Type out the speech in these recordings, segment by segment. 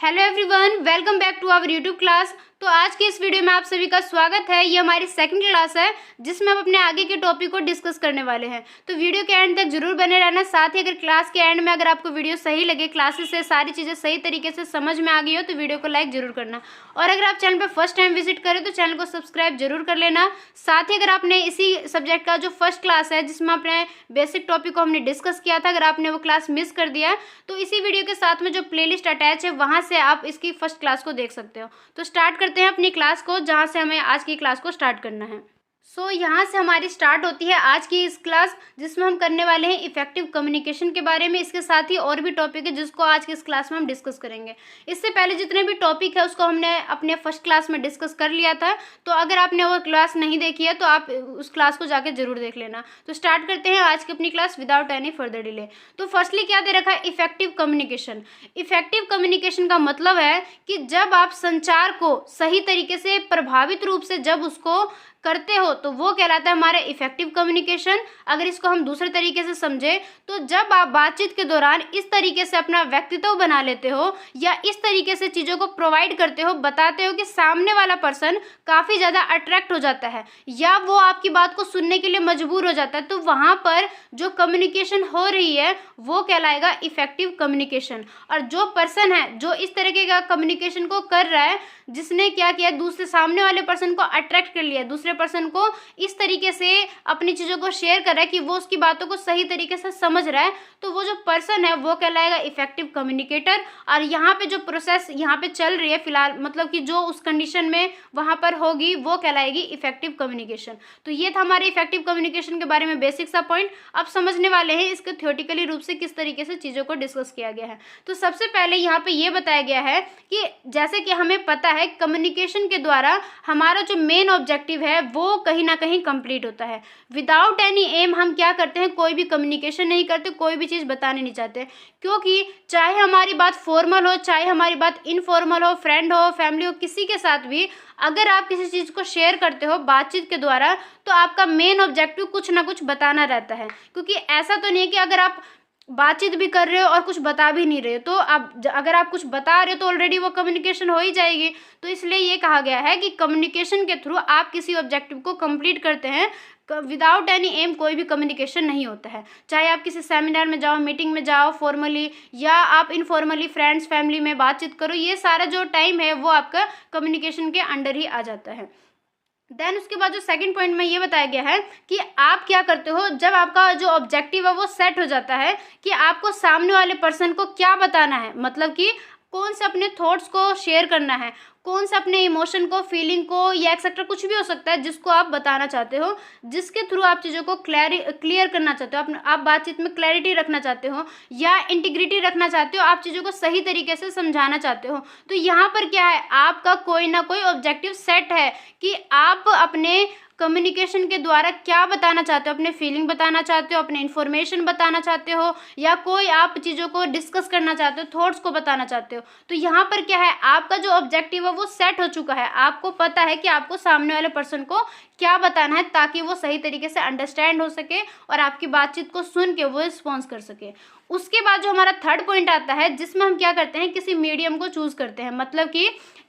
Hello everyone, welcome back to our YouTube class. तो आज की इस वीडियो में आप सभी का स्वागत है। ये हमारी सेकंड क्लास है जिसमें हम अपने आगे के टॉपिक को डिस्कस करने वाले हैं। तो वीडियो के एंड तक जरूर बने रहना। साथ ही अगर क्लास के एंड में अगर आपको वीडियो सही लगे, क्लासेस से सारी चीज़ें सही तरीके से समझ में आ गई हो तो वीडियो को लाइक जरूर करना। और अगर आप चैनल पर फर्स्ट टाइम विजिट करें तो चैनल को सब्सक्राइब जरूर कर लेना। साथ ही अगर आपने इसी सब्जेक्ट का जो फर्स्ट क्लास है जिसमें अपने बेसिक टॉपिक को हमने डिस्कस किया था, अगर आपने वो क्लास मिस कर दिया तो इसी वीडियो के साथ में जो प्लेलिस्ट अटैच है वहाँ से आप इसकी फर्स्ट क्लास को देख सकते हो। तो स्टार्ट करते हैं अपनी क्लास को, जहाँ से हमें आज की क्लास को स्टार्ट करना है। यहाँ से हमारी स्टार्ट होती है आज की इस क्लास, जिसमें हम करने वाले हैं इफेक्टिव कम्युनिकेशन के बारे में। इसके साथ ही और भी टॉपिक है जिसको आज की इस क्लास में हम डिस्कस करेंगे। इससे पहले जितने भी टॉपिक है उसको हमने अपने फर्स्ट क्लास में डिस्कस कर लिया था। तो अगर आपने वो क्लास नहीं देखी है तो आप उस क्लास को जाके जरूर देख लेना। तो स्टार्ट करते हैं आज की अपनी class without any further delay. तो फर्स्टली क्या दे रखा है? Effective communication. इफेक्टिव कम्युनिकेशन का मतलब है कि जब आप संचार को सही तरीके से, प्रभावित रूप से जब उसको करते हो तो वो कहलाता है हमारा इफेक्टिव कम्युनिकेशन। अगर इसको हम दूसरे तरीके से समझे तो जब आप बातचीत के दौरान इस तरीके से अपना व्यक्तित्व बना लेते हो या इस तरीके से चीज़ों को प्रोवाइड करते हो, बताते हो कि सामने वाला पर्सन काफ़ी ज़्यादा अट्रैक्ट हो जाता है या वो आपकी बात को सुनने के लिए मजबूर हो जाता है, तो वहाँ पर जो कम्युनिकेशन हो रही है वो कहलाएगा इफेक्टिव कम्युनिकेशन। और जो पर्सन है जो इस तरीके का कम्युनिकेशन को कर रहा है, जिसने क्या किया, दूसरे सामने वाले पर्सन को अट्रैक्ट कर लिया, दूसरे पर्सन को इस तरीके से अपनी चीज़ों को शेयर कर रहा है कि वो उसकी बातों को सही तरीके से समझ रहा है, तो वो जो पर्सन है वो कहलाएगा इफेक्टिव कम्युनिकेटर। और यहाँ पे जो प्रोसेस यहाँ पे चल रही है फिलहाल, मतलब कि जो उस कंडीशन में वहाँ पर होगी वो कहलाएगी इफेक्टिव कम्युनिकेशन। तो ये था हमारे इफेक्टिव कम्युनिकेशन के बारे में बेसिक सा पॉइंट। अब समझने वाले हैं इसके थ्योरेटिकली रूप से किस तरीके से चीज़ों को डिस्कस किया गया है। तो सबसे पहले यहाँ पे ये बताया गया है कि जैसे कि हमें पता है कम्युनिकेशन के द्वारा हमारा जो मेन ऑब्जेक्टिव है वो कहीं ना कहीं कंप्लीट होता है। विदाउट एनी एम हम क्या करते हैं, कोई भी कम्युनिकेशन नहीं करते, कोई भी चीज़ बताने नहीं चाहते। क्योंकि चाहे हमारी बात फॉर्मल हो, चाहे हमारी बात इनफॉर्मल हो, फ्रेंड हो, फैमिली हो, किसी के साथ भी अगर आप किसी चीज़ को शेयर करते हो बातचीत के द्वारा तो आपका मेन ऑब्जेक्टिव कुछ ना कुछ बताना रहता है। क्योंकि ऐसा तो नहीं है कि अगर आप बातचीत भी कर रहे हो और कुछ बता भी नहीं रहे हो, तो आप अगर आप कुछ बता रहे हो तो ऑलरेडी वो कम्युनिकेशन हो ही जाएगी। तो इसलिए ये कहा गया है कि कम्युनिकेशन के थ्रू आप किसी ऑब्जेक्टिव को कंप्लीट करते हैं। विदाउट एनी एम कोई भी कम्युनिकेशन नहीं होता है। चाहे आप किसी सेमिनार में जाओ, मीटिंग में जाओ फॉर्मली, या आप इनफॉर्मली फ्रेंड्स फैमिली में बातचीत करो, ये सारा जो टाइम है वो आपका कम्युनिकेशन के अंडर ही आ जाता है। देन उसके बाद जो सेकंड पॉइंट में ये बताया गया है कि आप क्या करते हो जब आपका जो ऑब्जेक्टिव है वो सेट हो जाता है कि आपको सामने वाले पर्सन को क्या बताना है, मतलब कि कौन से अपने थॉट्स को शेयर करना है, कौन सा अपने इमोशन को, फीलिंग को या एक्सेट्रा कुछ भी हो सकता है जिसको आप बताना चाहते हो, जिसके थ्रू आप चीज़ों को क्लियर करना चाहते हो, आप बातचीत में क्लैरिटी रखना चाहते हो या इंटीग्रिटी रखना चाहते हो, आप चीज़ों को सही तरीके से समझाना चाहते हो। तो यहाँ पर क्या है, आपका कोई ना कोई ऑब्जेक्टिव सेट है कि आप अपने कम्युनिकेशन के द्वारा क्या बताना चाहते हो, अपने फीलिंग बताना चाहते हो, अपने इन्फॉर्मेशन बताना चाहते हो, या कोई आप चीज़ों को डिस्कस करना चाहते हो, थॉट्स को बताना चाहते हो। तो यहाँ पर क्या है, आपका जो ऑब्जेक्टिव है वो सेट हो चुका है। आपको पता है कि आपको सामने वाले पर्सन को क्या बताना है ताकि वो सही तरीके से अंडरस्टैंड हो सके और आपकी बातचीत को सुन के वो रिस्पॉन्स कर सके। उसके बाद जो हमारा थर्ड पॉइंट आता है जिसमें हम क्या करते हैं, किसी मीडियम को चूज़ करते हैं, मतलब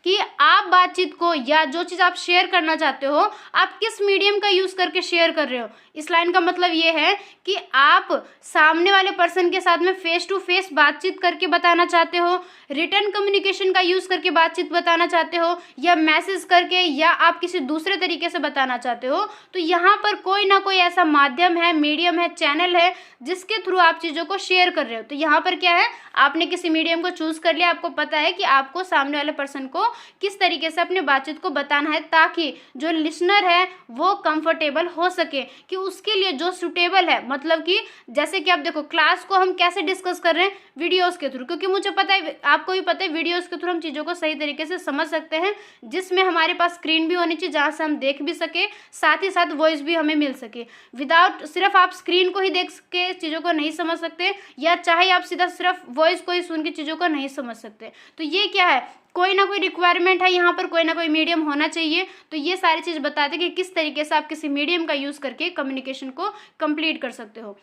कि आप बातचीत को या जो चीज़ आप शेयर करना चाहते हो आप किस मीडियम का यूज़ करके शेयर कर रहे हो। इस लाइन का मतलब ये है कि आप सामने वाले पर्सन के साथ में फेस टू फेस बातचीत करके बताना चाहते हो, रिटर्न कम्युनिकेशन का यूज़ करके बातचीत बताना चाहते हो, या मैसेज करके, या आप किसी दूसरे तरीके से बताना चाहते हो। तो यहाँ पर कोई ना कोई ऐसा माध्यम है, मीडियम है, चैनल है जिसके थ्रू आप चीज़ों को शेयर कर रहे हो। तो यहाँ पर क्या है, आपने किसी मीडियम को चूज़ कर लिया, आपको पता है कि आपको सामने वाले पर्सन को किस तरीके से अपनी बातचीत को बताना है ताकि जो लिसनर है वो कंफर्टेबल हो सके, कि उसके लिए जो सूटेबल है। मतलब कि जैसे कि आप देखो क्लास को हम कैसे डिस्कस कर रहे हैं, वीडियोस के थ्रू, क्योंकि मुझे पता है, आपको भी पता है, वीडियोस के थ्रू हम चीज़ों को सही तरीके से समझ सकते हैं, जिसमें हमारे पास स्क्रीन भी होनी चाहिए जहाँ से हम देख भी सके, साथ ही साथ वॉइस भी हमें मिल सके। विदाउट सिर्फ आप स्क्रीन को ही देख के चीज़ों को नहीं समझ सकते, या चाहे आप सीधा सिर्फ वॉइस को ही सुन के चीज़ों को नहीं समझ सकते। तो ये क्या है, कोई ना कोई रिक्वायरमेंट है, यहाँ पर कोई ना कोई मीडियम होना चाहिए। तो ये सारी चीज़ बताते हैं कि किस तरीके से आप किसी मीडियम का यूज़ करके कम्युनिकेशन को कंप्लीट कर सकते हो।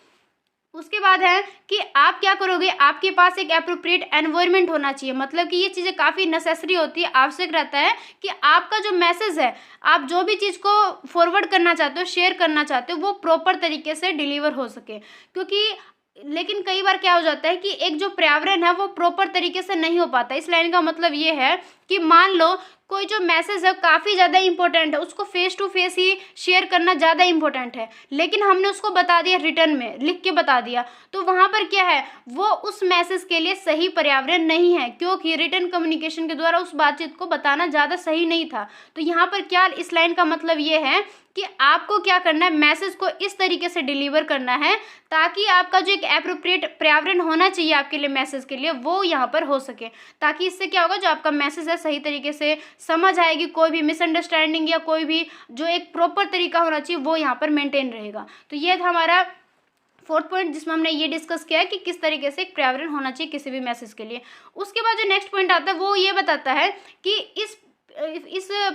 उसके बाद है कि आप क्या करोगे, आपके पास एक एप्रोप्रिएट एनवायरनमेंट होना चाहिए। मतलब कि ये चीज़ें काफ़ी नेसेसरी होती है, आवश्यक रहता है कि आपका जो मैसेज है, आप जो भी चीज़ को फॉरवर्ड करना चाहते हो, शेयर करना चाहते हो, वो प्रॉपर तरीके से डिलीवर हो सके। क्योंकि लेकिन कई बार क्या हो जाता है कि एक जो पर्यावरण है वो प्रॉपर तरीके से नहीं हो पाता। इस लाइन का मतलब ये है कि मान लो कोई जो मैसेज है काफ़ी ज़्यादा इंपॉर्टेंट है, उसको फेस टू फेस ही शेयर करना ज़्यादा इंपॉर्टेंट है, लेकिन हमने उसको बता दिया, रिटर्न में लिख के बता दिया, तो वहाँ पर क्या है, वो उस मैसेज के लिए सही पर्यावरण नहीं है, क्योंकि रिटर्न कम्युनिकेशन के द्वारा उस बातचीत को बताना ज़्यादा सही नहीं था। तो यहाँ पर क्या, इस लाइन का मतलब ये है कि आपको क्या करना है, मैसेज को इस तरीके से डिलीवर करना है ताकि आपका जो एक एप्रोप्रिएट पर्यावरण होना चाहिए आपके लिए, मैसेज के लिए, वो यहाँ पर हो सके। ताकि इससे क्या होगा, जो आपका मैसेज है सही तरीके से समझ आएगी, कोई भी मिसअंडरस्टैंडिंग या कोई भी जो एक प्रॉपर तरीका होना चाहिए वो यहाँ पर मेंटेन रहेगा। तो ये था हमारा फोर्थ पॉइंट, जिसमें हमने ये डिस्कस किया है कि किस तरीके से एक पर्यावरण होना चाहिए किसी भी मैसेज के लिए। उसके बाद जो नेक्स्ट पॉइंट आता है वो ये बताता है कि इस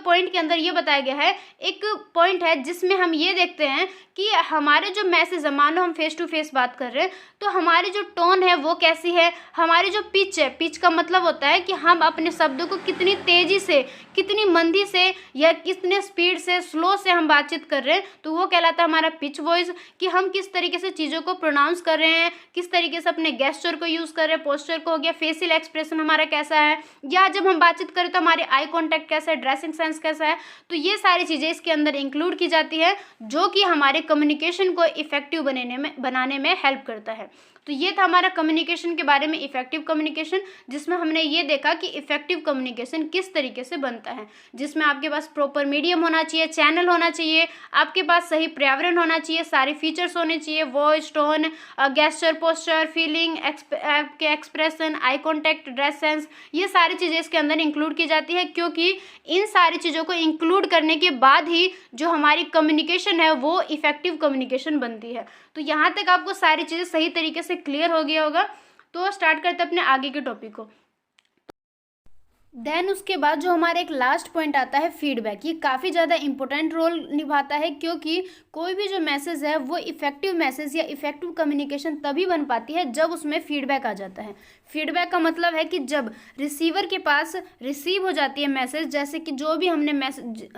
पॉइंट के अंदर ये बताया गया है, एक पॉइंट है जिसमें हम ये देखते हैं कि हमारे जो मैसेज है, मान लो हम फेस टू फेस बात कर रहे हैं, तो हमारी जो टोन है वो कैसी है, हमारी जो पिच है, पिच का मतलब होता है कि हम अपने शब्दों को कितनी तेज़ी से, कितनी मंदी से या कितने स्पीड से, स्लो से हम बातचीत कर रहे हैं, तो वो कहलाता है हमारा पिच वॉइस। कि हम किस तरीके से चीज़ों को प्रोनाउंस कर रहे हैं, किस तरीके से अपने गेस्चर को यूज़ कर रहे हैं, पोस्चर को हो गया, फेशियल एक्सप्रेशन हमारा कैसा है, या जब हम बातचीत करें तो हमारे आई कॉन्टैक्ट कैसा है, ड्रेसिंग सेंस कैसा है। तो ये सारी चीज़ें इसके अंदर इंक्लूड की जाती है, जो कि हमारे कम्युनिकेशन को इफेक्टिव बनाने में हेल्प करता है। तो ये था हमारा कम्युनिकेशन के बारे में, इफेक्टिव कम्युनिकेशन, जिसमें हमने ये देखा कि इफेक्टिव कम्युनिकेशन किस तरीके से बनता है, जिसमें आपके पास प्रॉपर मीडियम होना चाहिए, चैनल होना चाहिए, आपके पास सही पर्यावरण होना चाहिए, सारे फीचर्स होने चाहिए, voice, tone, gesture, posture, feeling, आपके expression, eye contact, dress sense, ये सारी चीज़ें इसके अंदर इंक्लूड की जाती है। क्योंकि इन सारी चीज़ों को इंक्लूड करने के बाद ही जो हमारी कम्युनिकेशन है वो इफेक्टिव कम्युनिकेशन बनती है। तो यहाँ तक आपको सारी चीज़ें सही तरीके से क्लियर हो गया होगा। तो स्टार्ट करते हैं अपने आगे के टॉपिक को। देन उसके बाद जो हमारा एक लास्ट पॉइंट आता है, फीडबैक। ये काफ़ी ज़्यादा इंपॉर्टेंट रोल निभाता है, क्योंकि कोई भी जो मैसेज है वो इफेक्टिव मैसेज या इफेक्टिव कम्युनिकेशन तभी बन पाती है जब उसमें फीडबैक आ जाता है। फीडबैक का मतलब है कि जब रिसीवर के पास रिसीव हो जाती है मैसेज, जैसे कि जो भी हमने मैसेज,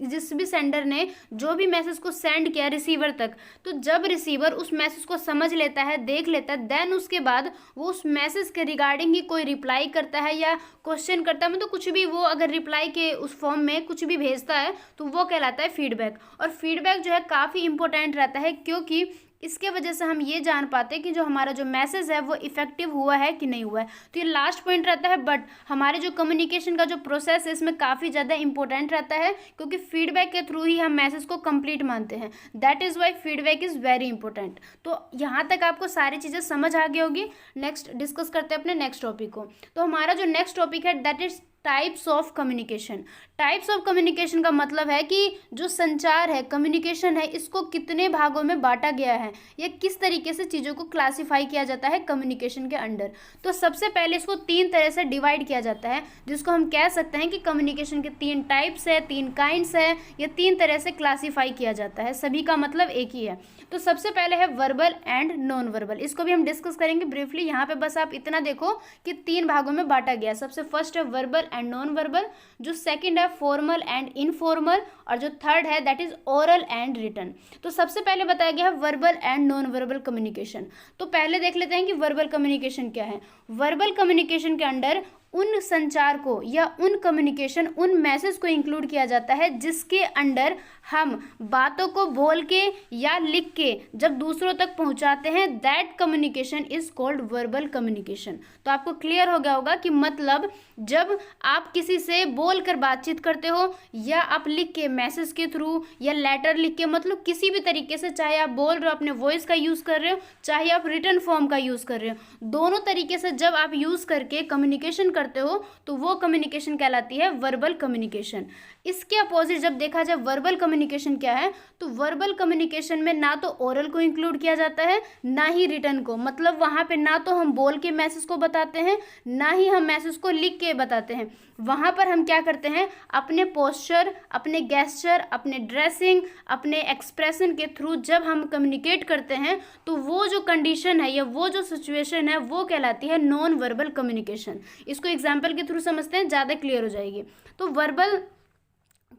जिस भी सेंडर ने जो भी मैसेज को सेंड किया रिसीवर तक, तो जब रिसीवर उस मैसेज को समझ लेता है, देख लेता है, देन उसके बाद वो उस मैसेज के रिगार्डिंग ही कोई रिप्लाई करता है या क्वेश्चन करता है, मतलब कुछ भी, वो अगर रिप्लाई के उस फॉर्म में कुछ भी भेजता है तो वो कहलाता है फीडबैक। और फीडबैक जो है काफ़ी इंपॉर्टेंट रहता है, क्योंकि इसके वजह से हम ये जान पाते हैं कि जो हमारा जो मैसेज है वो इफेक्टिव हुआ है कि नहीं हुआ है। तो ये लास्ट पॉइंट रहता है, बट हमारे जो कम्युनिकेशन का जो प्रोसेस है इसमें काफ़ी ज़्यादा इंपॉर्टेंट रहता है, क्योंकि फीडबैक के थ्रू ही हम मैसेज को कंप्लीट मानते हैं। That is why feedback is very important. तो यहाँ तक आपको सारी चीज़ें समझ आ गई होगी। नेक्स्ट डिस्कस करते हैं अपने नेक्स्ट टॉपिक को। तो हमारा जो नेक्स्ट टॉपिक है that is types of communication. Types of communication का मतलब है कि जो संचार है, कम्युनिकेशन है, इसको कितने भागों में बांटा गया है या किस तरीके से चीज़ों को क्लासिफाई किया जाता है कम्युनिकेशन के अंडर। तो सबसे पहले इसको 3 तरह से डिवाइड किया जाता है, जिसको हम कह सकते हैं कि कम्युनिकेशन के 3 टाइप्स है, 3 काइंड्स है, या 3 तरह से क्लासीफाई किया जाता है। सभी का मतलब एक ही है। तो सबसे पहले है वर्बल एंड नॉन वर्बल। इसको भी हम डिस्कस करेंगे ब्रीफली। यहाँ पे बस आप इतना देखो कि 3 भागों में बांटा गया है। सबसे फर्स्ट है वर्बल एंड नॉन वर्बल, जो सेकंड है फॉर्मल एंड इनफॉर्मल, और जो थर्ड है that is oral and written. तो सबसे पहले बताया गया है verbal and non verbal communication. तो पहले देख लेते हैं कि वर्बल कम्युनिकेशन क्या है। वर्बल कम्युनिकेशन के अंडर उन संचार को या उन कम्युनिकेशन, उन मैसेज को इंक्लूड किया जाता है जिसके अंडर हम बातों को बोल के या लिख के जब दूसरों तक पहुंचाते हैं, that communication is called verbal communication. तो आपको क्लियर हो गया होगा कि मतलब जब आप किसी से बोल कर बातचीत करते हो या आप लिख के मैसेज के थ्रू या लेटर लिख के, मतलब किसी भी तरीके से, चाहे आप बोल रहे हो अपने वॉइस का यूज़ कर रहे हो, चाहे आप रिटन फॉर्म का यूज़ कर रहे हो, दोनों तरीके से जब आप यूज़ करके कम्युनिकेशन करते हो तो वो कम्युनिकेशन कहलाती है वर्बल कम्युनिकेशन। इसके अपोजिट जब देखा जाए वर्बल कम्युनिकेशन क्या है, तो वर्बल कम्युनिकेशन में ना तो ओरल को इंक्लूड किया जाता है ना ही रिटन को। मतलब वहाँ पे ना तो हम बोल के मैसेज को बताते हैं ना ही हम मैसेज को लिख के बताते हैं। वहाँ पर हम क्या करते हैं, अपने पोस्चर, अपने गेस्चर, अपने ड्रेसिंग, अपने एक्सप्रेशन के थ्रू जब हम कम्युनिकेट करते हैं तो वो जो कंडीशन है या वो जो सिचुएशन है वो कहलाती है नॉन वर्बल कम्युनिकेशन। इसको एग्जाम्पल के थ्रू समझते हैं, ज़्यादा क्लियर हो जाएगी। तो वर्बल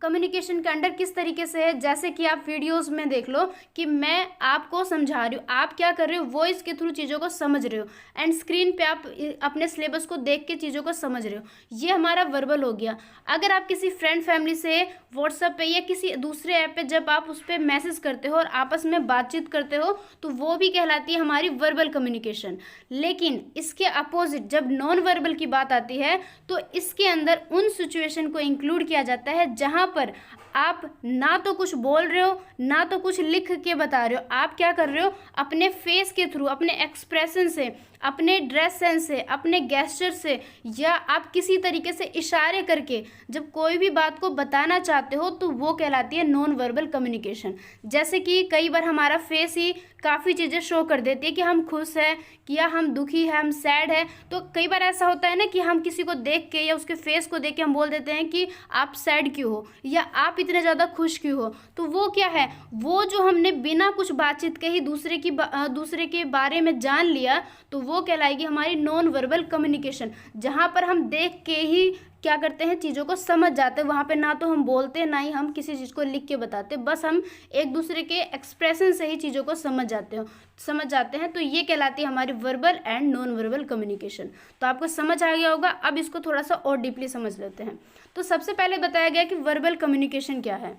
कम्युनिकेशन के अंडर किस तरीके से है, जैसे कि आप वीडियोस में देख लो कि मैं आपको समझा रही हूँ, आप क्या कर रहे हो, वॉइस के थ्रू चीज़ों को समझ रहे हो, एंड स्क्रीन पे आप अपने सिलेबस को देख के चीज़ों को समझ रहे हो, ये हमारा वर्बल हो गया। अगर आप किसी फ्रेंड फैमिली से व्हाट्सएप पे या किसी दूसरे ऐप पे जब आप उस पर मैसेज करते हो और आपस में बातचीत करते हो तो वो भी कहलाती है हमारी वर्बल कम्युनिकेशन। लेकिन इसके अपोजिट जब नॉन वर्बल की बात आती है तो इसके अंदर उन सिचुएशन को इंक्लूड किया जाता है जहाँ पर आप ना तो कुछ बोल रहे हो ना तो कुछ लिख के बता रहे हो, आप क्या कर रहे हो, अपने फेस के थ्रू, अपने एक्सप्रेशन से, अपने ड्रेस सेंस से, अपने गेस्चर से, या आप किसी तरीके से इशारे करके जब कोई भी बात को बताना चाहते हो तो वो कहलाती है नॉन वर्बल कम्युनिकेशन। जैसे कि कई बार हमारा फेस ही काफ़ी चीज़ें शो कर देती है कि हम खुश हैं कि या हम दुखी है, हम सैड है। तो कई बार ऐसा होता है ना कि हम किसी को देख के या उसके फेस को देख के हम बोल देते हैं कि आप सैड क्यों हो या आप इतने ज़्यादा खुश क्यों हो। तो वो क्या है, वो जो हमने बिना कुछ बातचीत के ही दूसरे के बारे में जान लिया तो वो कहलाएगी हमारी नॉन वर्बल कम्युनिकेशन, जहाँ पर हम देख के ही क्या करते हैं, चीज़ों को समझ जाते हैं। वहाँ पे ना तो हम बोलते ना ही हम किसी चीज़ को लिख के बताते, बस हम एक दूसरे के एक्सप्रेशन से ही चीज़ों को समझ जाते हैं। तो ये कहलाती है हमारी verbal and non verbal communication. तो आपको समझ आ गया होगा। अब इसको थोड़ा सा और डीपली समझ लेते हैं। तो सबसे पहले बताया गया कि वर्बल कम्युनिकेशन क्या है।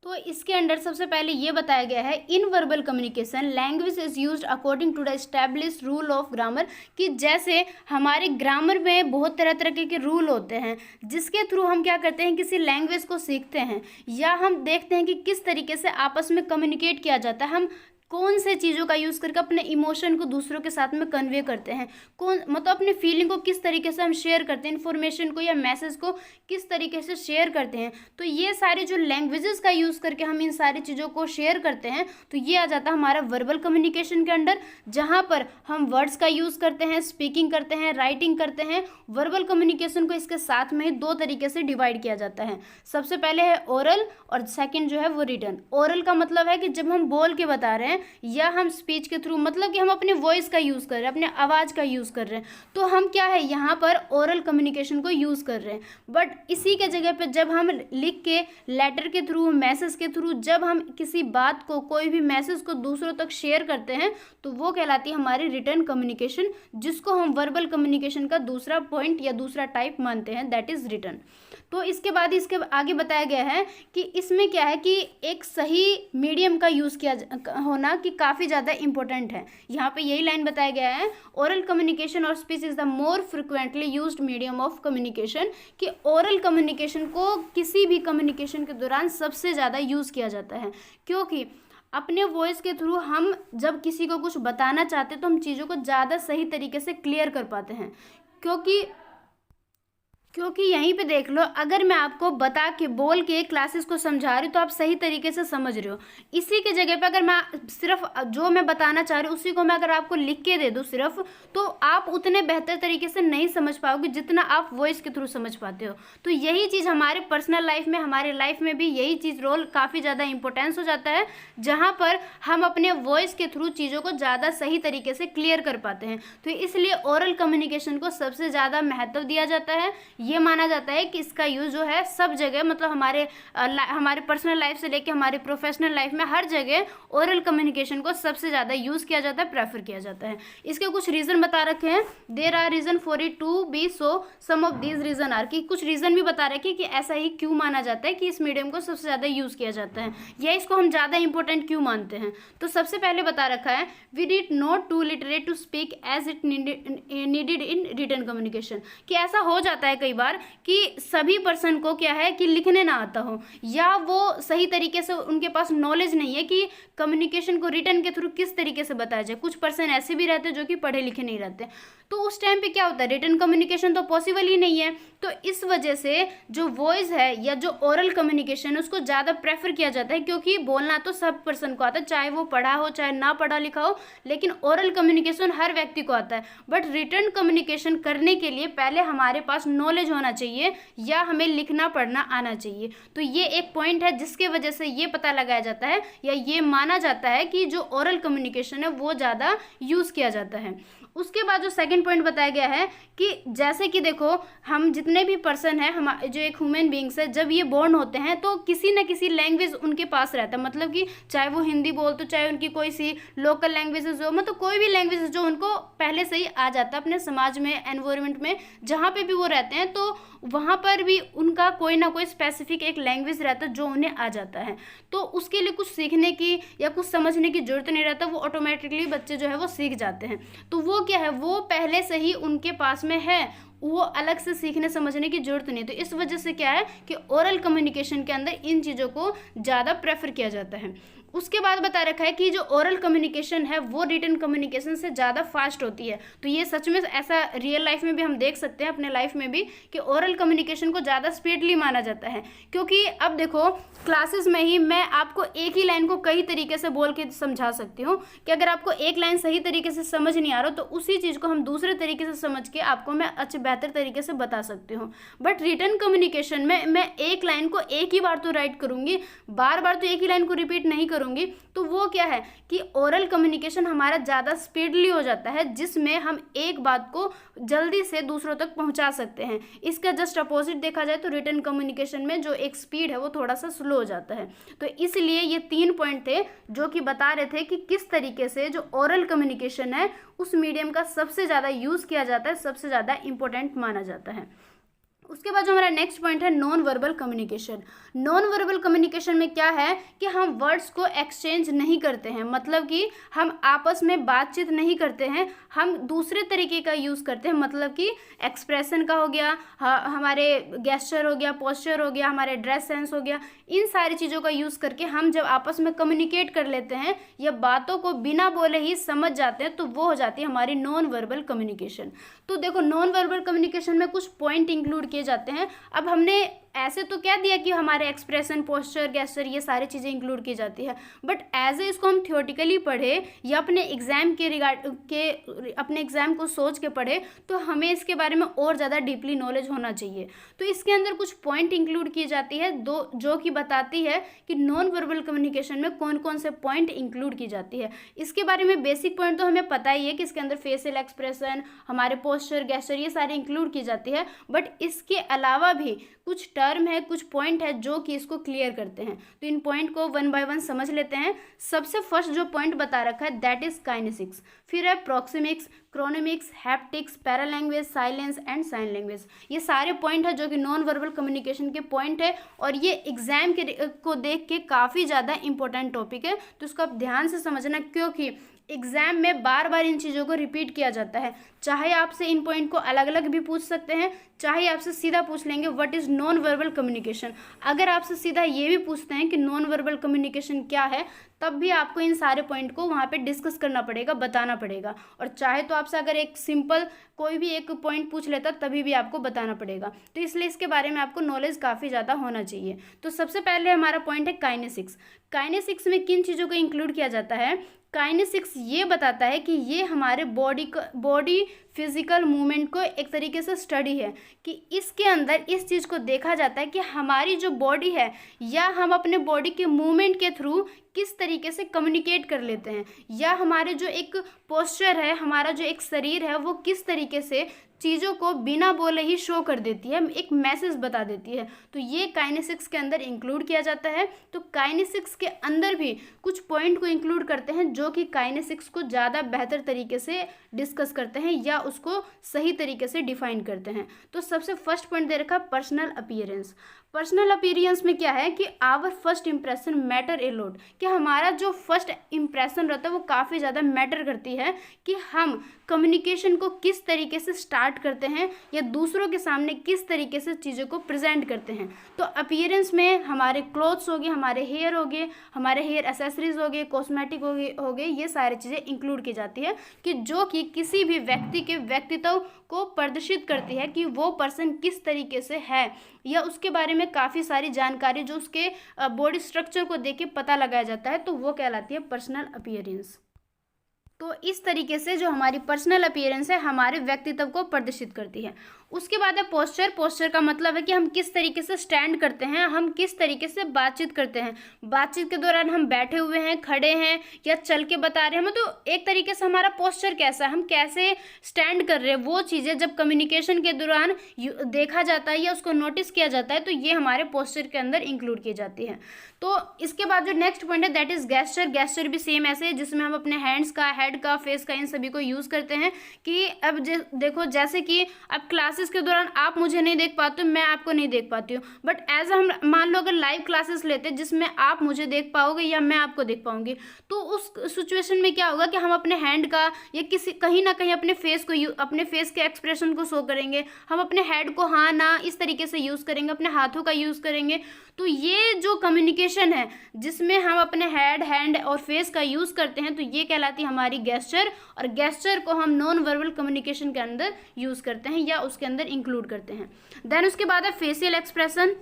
तो इसके अंडर सबसे पहले ये बताया गया है, in verbal communication language is used according to the established rule of grammar, कि जैसे हमारे ग्रामर में बहुत तरह तरह के रूल होते हैं जिसके थ्रू हम क्या करते हैं, किसी लैंग्वेज को सीखते हैं या हम देखते हैं कि किस तरीके से आपस में कम्युनिकेट किया जाता है, हम कौन से चीज़ों का यूज़ करके अपने इमोशन को दूसरों के साथ में कन्वे करते हैं, मतलब अपने फीलिंग को किस तरीके से हम शेयर करते हैं, इन्फॉर्मेशन को या मैसेज को किस तरीके से शेयर करते हैं। तो ये सारे जो लैंग्वेजेस का यूज़ करके हम इन सारी चीज़ों को शेयर करते हैं तो ये आ जाता है हमारा वर्बल कम्युनिकेशन के अंडर, जहाँ पर हम वर्ड्स का यूज़ करते हैं, स्पीकिंग करते हैं, राइटिंग करते हैं। वर्बल कम्युनिकेशन को इसके साथ में दो तरीके से डिवाइड किया जाता है। सबसे पहले है ओरल और सेकेंड जो है वो रिटन। ओरल का मतलब है कि जब हम बोल के बता रहे हैं या हम स्पीच के थ्रू, मतलब कि हम अपने वॉइस का यूज़ कर रहे हैं, अपने आवाज़ का यूज़ कर रहे हैं, तो हम क्या है यहाँ पर ओरल कम्युनिकेशन को यूज़ कर रहे हैं। बट इसी के जगह पे जब हम लिख के, लेटर के थ्रू, मैसेज के थ्रू जब हम किसी बात को, कोई भी मैसेज को दूसरों तक शेयर करते हैं तो वो कहलाती है हमारी रिटन कम्युनिकेशन, जिसको हम वर्बल कम्युनिकेशन का दूसरा पॉइंट या दूसरा टाइप मानते हैं, दैट इज़ रिटन। तो इसके बाद इसके आगे बताया गया है कि इसमें क्या है कि एक सही मीडियम का यूज़ किया होना कि काफ़ी ज़्यादा इंपॉर्टेंट है। यहाँ पे यही लाइन बताया गया है, ओरल कम्युनिकेशन और speech is the more frequently used medium of communication, कि ओरल कम्युनिकेशन को किसी भी कम्युनिकेशन के दौरान सबसे ज़्यादा यूज़ किया जाता है, क्योंकि अपने वॉइस के थ्रू हम जब किसी को कुछ बताना चाहते हैं तो हम चीज़ों को ज़्यादा सही तरीके से क्लियर कर पाते हैं। क्योंकि यहीं पे देख लो, अगर मैं आपको बता के, बोल के क्लासेस को समझा रही हूँ तो आप सही तरीके से समझ रहे हो। इसी के जगह पे अगर मैं सिर्फ जो मैं बताना चाह रही हूँ उसी को मैं अगर आपको लिख के दे दूँ सिर्फ, तो आप उतने बेहतर तरीके से नहीं समझ पाओगे जितना आप वॉइस के थ्रू समझ पाते हो। तो यही चीज़ हमारे पर्सनल लाइफ में, हमारे लाइफ में भी यही चीज़ रोल काफ़ी ज़्यादा इंपॉर्टेंस हो जाता है, जहाँ पर हम अपने वॉइस के थ्रू चीज़ों को ज़्यादा सही तरीके से क्लियर कर पाते हैं। तो इसलिए ओरल कम्युनिकेशन को सबसे ज़्यादा महत्व दिया जाता है। ये माना जाता है कि इसका यूज़ जो है सब जगह, मतलब हमारे पर्सनल लाइफ से लेके हमारे प्रोफेशनल लाइफ में हर जगह ओरल कम्युनिकेशन को सबसे ज़्यादा यूज़ किया जाता है, प्रेफर किया जाता है। इसके कुछ रीज़न बता रखे हैं, there are reason for it to be so, some of these reason are, कि कुछ रीज़न भी बता रखे कि ऐसा ही क्यों माना जाता है कि इस मीडियम को सबसे ज़्यादा यूज़ किया जाता है या इसको हम ज़्यादा इंपॉर्टेंट क्यों मानते हैं। तो सबसे पहले बता रखा है, we did not to literate to speak as it needed in written communication, कि ऐसा हो जाता है कई बार कि सभी पर्सन को क्या है कि लिखने ना आता हो, या वो सही तरीके से उनके पास नॉलेज नहीं है कि कम्युनिकेशन को रिटन के थ्रू किस तरीके से बताया जाए। कुछ पर्सन ऐसे भी रहते हैं जो कि पढ़े लिखे नहीं रहते। तो उस टाइम पे क्या होता है, रिटन कम्युनिकेशन तो पॉसिबल ही नहीं है। तो इस वजह से जो वॉइस है या जो ओरल कम्युनिकेशन है उसको ज़्यादा प्रेफर किया जाता है, क्योंकि बोलना तो सब पर्सन को आता है, चाहे वो पढ़ा हो चाहे ना पढ़ा लिखा हो, लेकिन ओरल कम्युनिकेशन हर व्यक्ति को आता है। बट रिटन कम्युनिकेशन करने के लिए पहले हमारे पास नॉलेज होना चाहिए या हमें लिखना पढ़ना आना चाहिए। तो ये एक पॉइंट है जिसके वजह से ये पता लगाया जाता है या ये माना जाता है कि जो ओरल कम्युनिकेशन है वो ज़्यादा यूज़ किया जाता है। उसके बाद जो सेकंड पॉइंट बताया गया है कि जैसे कि देखो, हम जितने भी पर्सन हैं, हम जो एक ह्यूमन बींग्स है, जब ये बॉर्न होते हैं तो किसी न किसी लैंग्वेज उनके पास रहता है, मतलब कि चाहे वो हिंदी बोलते, चाहे उनकी कोई सी लोकल लैंग्वेजेस हो, मतलब कोई भी लैंग्वेज जो उनको पहले से ही आ जाता है अपने समाज में, एनवायरनमेंट में जहाँ पे भी वो रहते हैं, तो वहाँ पर भी उनका कोई ना कोई स्पेसिफिक एक लैंग्वेज रहता है जो उन्हें आ जाता है। तो उसके लिए कुछ सीखने की या कुछ समझने की जरूरत नहीं रहता, वो ऑटोमेटिकली बच्चे जो है वो सीख जाते हैं। तो वो क्या है, वो पहले से ही उनके पास में है, वो अलग से सीखने समझने की जरूरत नहीं। तो इस वजह से क्या है कि ओरल कम्युनिकेशन के अंदर इन चीज़ों को ज़्यादा प्रेफर किया जाता है। उसके बाद बता रखा है कि जो ओरल कम्युनिकेशन है वो रिटन कम्युनिकेशन से ज़्यादा फास्ट होती है। तो ये सच में ऐसा रियल लाइफ में भी हम देख सकते हैं, अपने लाइफ में भी, कि ओरल कम्युनिकेशन को ज़्यादा स्पीडली माना जाता है। क्योंकि अब देखो, क्लासेस में ही मैं आपको एक ही लाइन को कई तरीके से बोल के समझा सकती हूँ कि अगर आपको एक लाइन सही तरीके से समझ नहीं आ रहा तो उसी चीज़ को हम दूसरे तरीके से समझ के आपको मैं अच्छे बेहतर तरीके से बता सकती हूँ। बट रिटन कम्युनिकेशन में मैं एक लाइन को एक ही बार तो राइट करूँगी, बार बार तो एक ही लाइन को रिपीट नहीं करूँगी। तो वो क्या है कि ओरल कम्युनिकेशन हमारा ज़्यादा स्पीडली हो जाता है, जिसमें हम एक बात को जल्दी से दूसरों तक पहुंचा सकते हैं। इसका जस्ट अपोजिट देखा जाए तो रिटन कम्युनिकेशन में जो एक स्पीड है वो थोड़ा सा स्लो हो जाता है। तो इसलिए ये 3 पॉइंट थे जो कि बता रहे थे कि किस तरीके से जो ओरल कम्युनिकेशन है उस मीडियम का सबसे ज़्यादा यूज़ किया जाता है, सबसे ज़्यादा इंपॉर्टेंट माना जाता है। उसके बाद जो हमारा नेक्स्ट पॉइंट है non verbal communication. Non verbal communication में क्या है कि हम वर्ड्स को एक्सचेंज नहीं करते हैं, मतलब कि हम आपस में बातचीत नहीं करते हैं, हम दूसरे तरीके का यूज़ करते हैं, मतलब कि एक्सप्रेशन का हो गया, हमारे गेस्चर हो गया, पोस्चर हो गया, हमारे ड्रेस सेंस हो गया, इन सारी चीज़ों का यूज़ करके हम जब आपस में कम्युनिकेट कर लेते हैं या बातों को बिना बोले ही समझ जाते हैं तो वो हो जाती है हमारी नॉन वर्बल कम्युनिकेशन। तो देखो, नॉन वर्बल कम्युनिकेशन में कुछ पॉइंट इंक्लूड किए जाते हैं। अब हमने ऐसे तो क्या दिया कि हमारे एक्सप्रेशन, पोस्चर, गेस्चर ये सारी चीज़ें इंक्लूड की जाती है, बट एज ए इसको हम थियोटिकली पढ़े या अपने एग्ज़ाम के अपने एग्ज़ाम को सोच के पढ़े तो हमें इसके बारे में और ज़्यादा डीपली नॉलेज होना चाहिए। तो इसके अंदर कुछ पॉइंट इंक्लूड की जाती है जो कि बताती है कि नॉन वर्बल कम्युनिकेशन में कौन कौन से पॉइंट इंक्लूड की जाती है। इसके बारे में बेसिक पॉइंट तो हमें पता ही है कि इसके अंदर फेशियल एक्सप्रेशन, हमारे पोस्चर, गेस्चर ये सारे इंक्लूड की जाती है, बट इसके अलावा भी कुछ टर्म है, कुछ पॉइंट है जो कि इसको क्लियर करते हैं। तो इन पॉइंट को वन बाय वन समझ लेते हैं। सबसे फर्स्ट जो पॉइंट बता रखा है दैट इज काइनेसिक्स, फिर है proxemics, chronemics, haptics, paralanguage, silence and sign language. ये सारे पॉइंट है जो कि नॉन वर्बल कम्युनिकेशन के पॉइंट है और ये एग्जाम को देख के काफ़ी ज़्यादा इंपॉर्टेंट टॉपिक है। तो इसको आप ध्यान से समझना, क्योंकि एग्जाम में बार बार इन चीज़ों को रिपीट किया जाता है। चाहे आपसे इन पॉइंट को अलग अलग भी पूछ सकते हैं, चाहे आपसे सीधा पूछ लेंगे what is non verbal communication. अगर आपसे सीधा ये भी पूछते हैं कि नॉन वर्बल कम्युनिकेशन क्या है, तब भी आपको इन सारे पॉइंट को वहाँ पे डिस्कस करना पड़ेगा, बताना पड़ेगा। और चाहे तो आपसे अगर एक सिंपल कोई भी एक पॉइंट पूछ लेता तभी भी आपको बताना पड़ेगा। तो इसलिए इसके बारे में आपको नॉलेज काफ़ी ज़्यादा होना चाहिए। तो सबसे पहले हमारा पॉइंट है काइनेसिक्स। काइनेसिक्स में किन चीज़ों को इंक्लूड किया जाता है? काइनेसिक्स ये बताता है कि ये हमारे बॉडी फिजिकल मूवमेंट को एक तरीके से स्टडी है, कि इसके अंदर इस चीज़ को देखा जाता है कि हमारी जो बॉडी है या हम अपने बॉडी के मूवमेंट के थ्रू किस तरीके से कम्युनिकेट कर लेते हैं, या हमारे जो एक पोस्चर है, हमारा जो एक शरीर है वो किस तरीके से चीज़ों को बिना बोले ही शो कर देती है, एक मैसेज बता देती है। तो ये काइनेसिक्स के अंदर इंक्लूड किया जाता है। तो काइनेसिक्स के अंदर भी कुछ पॉइंट को इंक्लूड करते हैं जो कि काइनेसिक्स को ज़्यादा बेहतर तरीके से डिस्कस करते हैं या उसको सही तरीके से डिफाइन करते हैं। तो सबसे फर्स्ट पॉइंट दे रखा पर्सनल अपीयरेंस। पर्सनल अपीयरेंस में क्या है कि our first impression matter a lot, कि हमारा जो फर्स्ट इंप्रेशन रहता है वो काफ़ी ज़्यादा मैटर करती है कि हम कम्युनिकेशन को किस तरीके से स्टार्ट करते हैं या दूसरों के सामने किस तरीके से चीज़ों को प्रेजेंट करते हैं। तो अपीयरेंस में हमारे क्लोथ्स हो गए, हमारे हेयर हो गए, हमारे हेयर एसेसरीज हो गए, कॉस्मेटिक हो गए, ये सारी चीज़ें इंक्लूड की जाती है कि जो कि किसी भी व्यक्ति के व्यक्तित्व को प्रदर्शित करती है कि वो पर्सन किस तरीके से है, या उसके बारे में काफ़ी सारी जानकारी जो उसके बॉडी स्ट्रक्चर को देख के पता लगाया जाता है, तो वो कहलाती है पर्सनल अपीयरेंस। तो इस तरीके से जो हमारी पर्सनल अपीयरेंस है हमारे व्यक्तित्व को प्रदर्शित करती है। उसके बाद है पोस्चर। पोस्चर का मतलब है कि हम किस तरीके से स्टैंड करते हैं, हम किस तरीके से बातचीत करते हैं। बातचीत के दौरान हम बैठे हुए हैं, खड़े हैं या चल के बता रहे हैं, तो एक तरीके से हमारा पोस्चर कैसा है, हम कैसे स्टैंड कर रहे हैं, वो चीज़ें जब कम्युनिकेशन के दौरान देखा जाता है या उसको नोटिस किया जाता है तो ये हमारे पोस्चर के अंदर इंक्लूड की जाती है। तो इसके बाद जो नेक्स्ट पॉइंट है दैट इज गेस्चर। गेस्चर भी सेम ऐसे है जिसमें हम अपने हैंड्स का, हेड का, फेस का, इन सभी को यूज़ करते हैं कि अब देखो जैसे कि अब क्लासेस के दौरान आप मुझे नहीं देख पाते हो, मैं आपको नहीं देख पाती हूँ, बट एज हम मान लो अगर लाइव क्लासेस लेते हैं जिसमें आप मुझे देख पाओगे या मैं आपको देख पाऊंगी, तो उस सिचुएशन में क्या होगा कि हम अपने हैंड का या किसी कहीं ना कहीं अपने फेस को अपने फेस के एक्सप्रेशन को शो करेंगे, हम अपने हेड को हाँ ना इस तरीके से यूज़ करेंगे, अपने हाथों का यूज़ करेंगे। तो ये जो कम्युनिकेशन है जिसमें हम अपने हेड, हैंड और फेस का यूज़ करते हैं तो ये कहलाती है हमारी गेस्चर, और गेस्चर को हम नॉन वर्बल कम्युनिकेशन के अंदर यूज़ करते हैं या उसके अंदर इंक्लूड करते हैं। देन उसके बाद है फेशियल एक्सप्रेशन।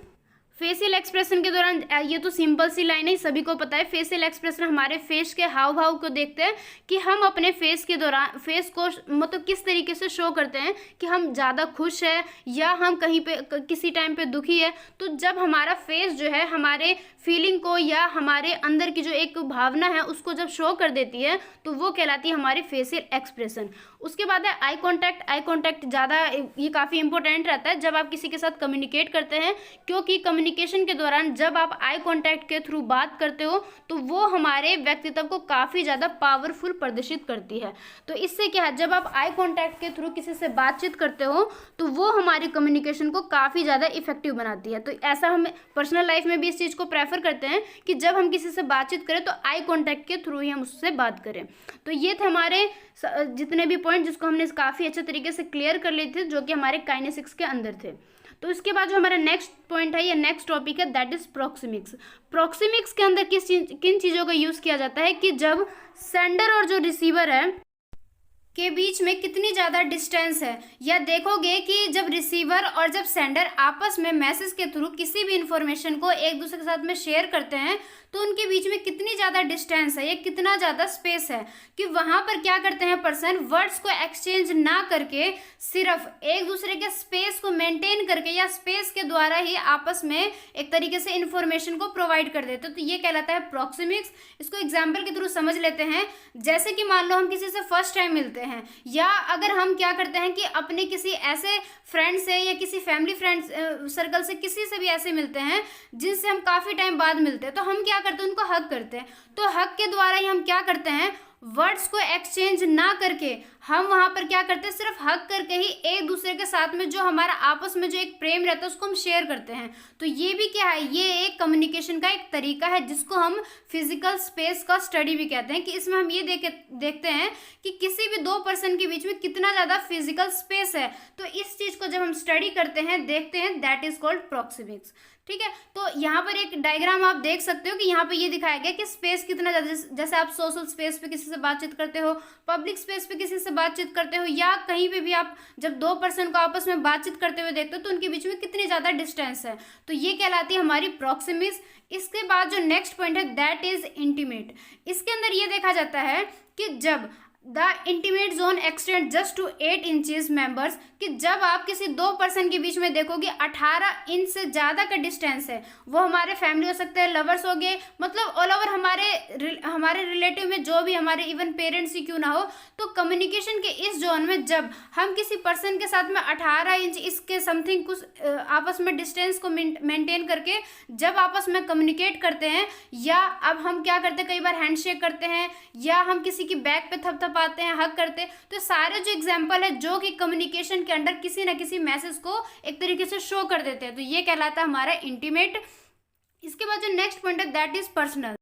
फेशियल एक्सप्रेशन के दौरान ये तो सिंपल सी लाइन है, सभी को पता है। फेशियल एक्सप्रेशन हमारे फेस के हाव भाव को देखते हैं कि हम अपने फेस के दौरान फेस को मतलब किस तरीके से शो करते हैं कि हम ज़्यादा खुश है या हम कहीं पे किसी टाइम पे दुखी है। तो जब हमारा फेस जो है हमारे फीलिंग को या हमारे अंदर की जो एक भावना है उसको जब शो कर देती है तो वो कहलाती है हमारी फेशियल एक्सप्रेशन। उसके बाद है आई कॉन्टैक्ट। आई कॉन्टैक्ट ज़्यादा ये काफ़ी इंपॉर्टेंट रहता है जब आप किसी के साथ कम्युनिकेट करते हैं, क्योंकि कम्युनिकेशन के दौरान जब आप आई कॉन्टैक्ट के थ्रू बात करते हो तो वो हमारे व्यक्तित्व को काफ़ी ज़्यादा पावरफुल प्रदर्शित करती है। तो इससे क्या है, जब आप आई कॉन्टैक्ट के थ्रू किसी से बातचीत करते हो तो वो हमारी कम्युनिकेशन को काफ़ी ज़्यादा इफेक्टिव बनाती है। तो ऐसा हम पर्सनल लाइफ में भी इस चीज़ को प्रेफर करते हैं कि जब हम किसी से बातचीत करें तो आई कॉन्टैक्ट के थ्रू ही हम उससे बात करें। तो ये थे हमारे जितने भी पॉइंट जिसको हमने काफ़ी अच्छे तरीके से क्लियर कर लिए थे, जो कि हमारे काइनेसिक्स के अंदर थे। तो इसके बाद जो हमारा नेक्स्ट पॉइंट है या नेक्स्ट टॉपिक है दैट इज प्रोक्सिमिक्स। प्रोक्सिमिक्स के अंदर किन चीज़ों का यूज़ किया जाता है कि जब सेंडर और जो रिसीवर है के बीच में कितनी ज़्यादा डिस्टेंस है, या देखोगे कि जब रिसीवर और जब सेंडर आपस में मैसेज के थ्रू किसी भी इंफॉर्मेशन को एक दूसरे के साथ में शेयर करते हैं तो उनके बीच में कितनी ज़्यादा डिस्टेंस है या कितना ज़्यादा स्पेस है, कि वहाँ पर क्या करते हैं पर्सन वर्ड्स को एक्सचेंज ना करके सिर्फ एक दूसरे के स्पेस को मेंटेन करके या स्पेस के द्वारा ही आपस में एक तरीके से इंफॉर्मेशन को प्रोवाइड कर देते हैं। तो ये कहलाता है प्रोक्सिमिक्स। इसको एग्जाम्पल के थ्रू समझ लेते हैं। जैसे कि मान लो हम किसी से फर्स्ट टाइम मिलते हैं, या अगर हम क्या करते हैं कि अपने किसी ऐसे फ्रेंड से या किसी फैमिली फ्रेंड सर्कल से किसी से भी ऐसे मिलते हैं जिनसे हम काफ़ी टाइम बाद मिलते हैं, तो हम क्या करते हैं उनको हग करते हैं। तो हग के द्वारा ही हम क्या करते हैं, वर्ड्स को एक्सचेंज ना करके हम वहाँ पर क्या करते हैं, सिर्फ हग करके ही एक दूसरे के साथ में जो हमारा आपस में जो एक प्रेम रहता है उसको हम शेयर करते हैं। तो ये भी क्या है, ये एक कम्युनिकेशन का एक तरीका है जिसको हम फिजिकल स्पेस का स्टडी भी कहते हैं, कि इसमें हम ये देखते हैं कि किसी भी दो पर्सन के बीच में कितना ज़्यादा फिजिकल स्पेस है। तो इस चीज़ को जब हम स्टडी करते हैं, देखते हैं, दैट इज कॉल्ड प्रोक्सिमिक्स। ठीक है, तो यहाँ पर एक डायग्राम आप देख सकते हो कि यहाँ पे ये दिखाया गया कि स्पेस कितना ज़्यादा, जैसे आप सोशल स्पेस पे किसी से बातचीत करते हो, पब्लिक स्पेस पे किसी से बातचीत करते हो, या कहीं पे भी आप जब दो पर्सन को आपस में बातचीत करते हुए देखते हो तो उनके बीच में कितनी ज़्यादा डिस्टेंस है। तो ये कहलाती है हमारी प्रोक्सिमिक्स। इसके बाद जो नेक्स्ट पॉइंट है दैट इज इंटीमेट। इसके अंदर ये देखा जाता है कि जब the intimate zone extend just to 8 inches members, कि जब आप किसी दो पर्सन के बीच में देखोगे 18 इंच से ज़्यादा का डिस्टेंस है, वो हमारे फैमिली हो सकते हैं, लवर्स हो गए, मतलब ऑल ओवर हमारे रिलेटिव में जो भी हमारे इवन पेरेंट्स ही क्यों ना हो, तो कम्युनिकेशन के इस जोन में जब हम किसी पर्सन के साथ में 18 इंच इसके समथिंग कुछ आपस में डिस्टेंस को मेंटेन करके जब आपस में कम्युनिकेट करते हैं, या अब हम क्या करते हैं, कई बार हैंडशेक करते हैं या हम किसी की बैक पे थपथपाते हैं, हग करते हैं, तो सारे जो एग्जाम्पल है जो कि कम्युनिकेशन के अंडर किसी ना किसी मैसेज को एक तरीके से शो कर देते हैं, तो ये कहलाता है हमारा इंटीमेट। इसके बाद जो नेक्स्ट पॉइंट है दैट इज पर्सनल।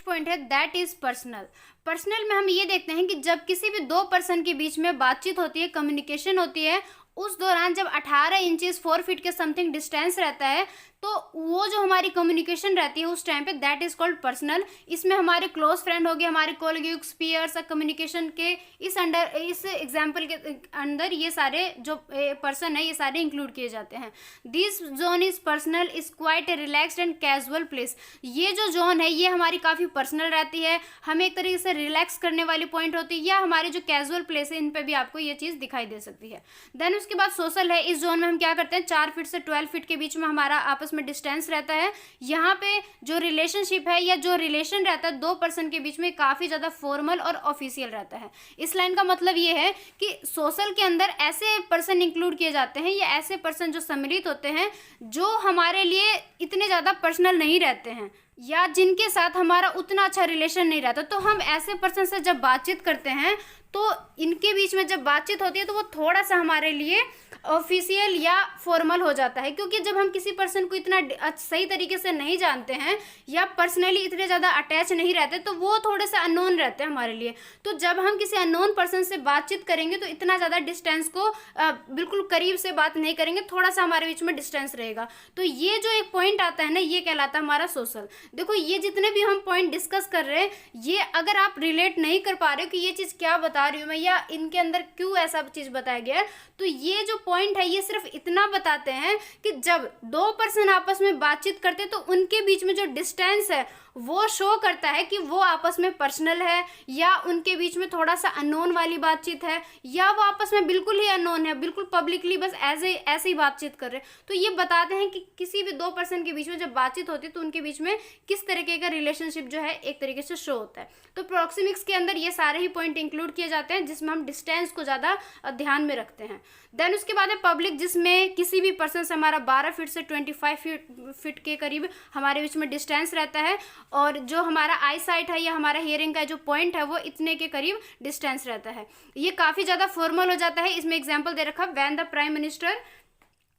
पॉइंट है दैट इज पर्सनल। पर्सनल में हम ये देखते हैं कि जब किसी भी दो पर्सन के बीच में बातचीत होती है, कम्युनिकेशन होती है, उस दौरान जब 18 इंचेस 4 फीट के समथिंग डिस्टेंस रहता है, तो वो जो हमारी कम्युनिकेशन रहती है उस टाइम पे दैट इज कॉल्ड पर्सनल। इसमें हमारे क्लोज फ्रेंड हो गए, हमारे कोलीग्स, पीयर्स, कम्युनिकेशन के इस एग्जाम्पल के अंदर ये सारे जो पर्सन है ये सारे इंक्लूड किए जाते हैं। This zone is personal, is quite a relaxed and casual place. ये जो जोन है ये हमारी काफ़ी पर्सनल रहती है, हमें एक तरीके से रिलैक्स करने वाली पॉइंट होती है, या हमारे जो कैजुअल प्लेस है इन पे भी आपको ये चीज़ दिखाई दे सकती है। देन उसके बाद सोशल है। इस जोन में हम क्या करते हैं, 4 फीट से 12 फीट के बीच में हमारा आपस में डिस्टेंस रहता है। यहाँ पे जो रिलेशनशिप है या जो रिलेशन रहता है 2 पर्सन के बीच में काफ़ी ज़्यादा फॉर्मल और ऑफिशियल रहता है। इस लाइन का मतलब ये है कि सोशल के अंदर ऐसे पर्सन इंक्लूड किए जाते हैं या ऐसे पर्सन जो सम्मिलित होते हैं जो हमारे लिए इतने ज़्यादा पर्सनल नहीं रहते हैं या जिनके साथ हमारा उतना अच्छा रिलेशन नहीं रहता। तो हम ऐसे पर्सन से जब बातचीत करते हैं तो इनके बीच में जब बातचीत होती है तो वो थोड़ा सा हमारे लिए ऑफिशियल या फॉर्मल हो जाता है, क्योंकि जब हम किसी पर्सन को इतना सही तरीके से नहीं जानते हैं या पर्सनली इतने ज़्यादा अटैच नहीं रहते तो वो थोड़े से अननोन रहते हैं हमारे लिए। तो जब हम किसी अननोन पर्सन से बातचीत करेंगे तो इतना ज़्यादा डिस्टेंस को बिल्कुल करीब से बात नहीं करेंगे, थोड़ा सा हमारे बीच में डिस्टेंस रहेगा। तो ये जो एक पॉइंट आता है ना ये कहलाता है हमारा सोशल। देखो ये जितने भी हम पॉइंट डिस्कस कर रहे हैं ये अगर आप रिलेट नहीं कर पा रहे हो कि ये चीज़ क्या बता रही हूँ मैं या इनके अंदर क्यों ऐसा चीज़ बताया गया है, तो ये जो पॉइंट है ये सिर्फ इतना बताते हैं कि जब 2 पर्सन आपस में बातचीत करते हैं तो उनके बीच में जो डिस्टेंस है वो शो करता है कि वो आपस में पर्सनल है या उनके बीच में थोड़ा सा अननोन वाली बातचीत है या वो आपस में बिल्कुल ही अननोन है, बिल्कुल पब्लिकली बस ऐसे ही बातचीत कर रहे हैं। तो ये बताते हैं कि किसी भी 2 पर्सन के बीच में जब बातचीत होती है तो उनके बीच में किस तरीके का रिलेशनशिप जो है एक तरीके से शो होता है। तो प्रोक्सिमिक्स के अंदर ये सारे ही पॉइंट इंक्लूड किए जाते हैं जिसमें हम डिस्टेंस को ज़्यादा ध्यान में रखते हैं। देन उसके बाद है पब्लिक, जिसमें किसी भी पर्सन से हमारा 12 फीट से 25 फीट के करीब हमारे बीच में डिस्टेंस रहता है और जो हमारा आई साइट है या हमारा हियरिंग का जो पॉइंट है वो इतने के करीब डिस्टेंस रहता है। ये काफ़ी ज़्यादा फॉर्मल हो जाता है। इसमें एग्जाम्पल दे रखा, when the prime minister